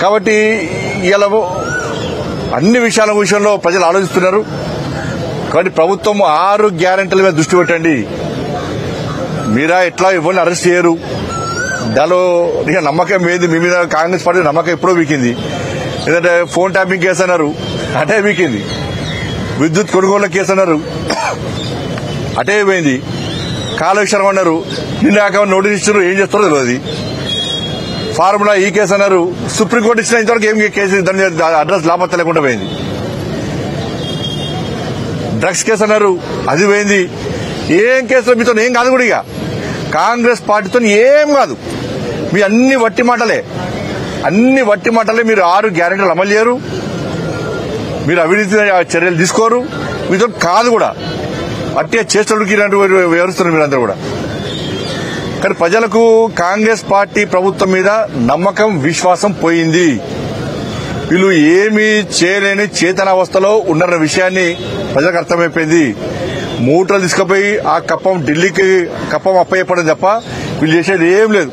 కాబట్టి ఇలా అన్ని విషయంలో ప్రజలు ఆలోచిస్తున్నారు. కాబట్టి ప్రభుత్వం 6 గ్యారెంటీల మీద దృష్టి పెట్టండి. మీరా ఎట్లా ఎవరిని అరెస్ట్ చేయరు. దానిలో నమ్మకం ఏంది? మీ మీద కాంగ్రెస్ పార్టీ నమ్మకం ఎప్పుడో వీకింది. ఎందుకంటే ఫోన్ ట్యాపింగ్ కేసు అన్నారు, అటే వీకింది. విద్యుత్ కొనుగోళ్ల కేసు అన్నారు, అటే పోయింది. కాళేశ్వరం అన్నారు, నిన్న నోటీస్ ఇచ్చారు, ఏం చేస్తారో తెలియదు. ఫార్ములా ఈ కేసు అన్నారు, సుప్రీంకోర్టు ఇచ్చిన ఇంతవరకు ఏం కేసు దాని అడ్రస్ లాభం లేకుండా పోయింది. డ్రగ్స్ కేసు అన్నారు, అది పోయింది. ఏం కేసులో మీతో ఏం కాదు కూడా. ఇక కాంగ్రెస్ పార్టీతో ఏం కాదు. మీ అన్ని వట్టి మాటలే. మీరు 6 గ్యారెంటీలు అమలు చేయరు. మీరు అవినీతి చర్యలు తీసుకోరు. మీతో కాదు కూడా. అట్టే చేష్టలకి వ్యవహరిస్తున్నారు మీరందరూ కూడా. కానీ ప్రజలకు కాంగ్రెస్ పార్టీ ప్రభుత్వం మీద నమ్మకం, విశ్వాసం పోయింది. వీళ్ళు ఏమీ చేయలేని చేతనావస్థలో ఉన్నారన్న విషయాన్ని ప్రజలకు అర్థమైపోయింది. మూటలు తీసుకుపోయి ఆ కప్పం ఢిల్లీకి కప్పం అప్పయ్యపడం తప్ప వీళ్ళు చేసేది ఏం లేదు.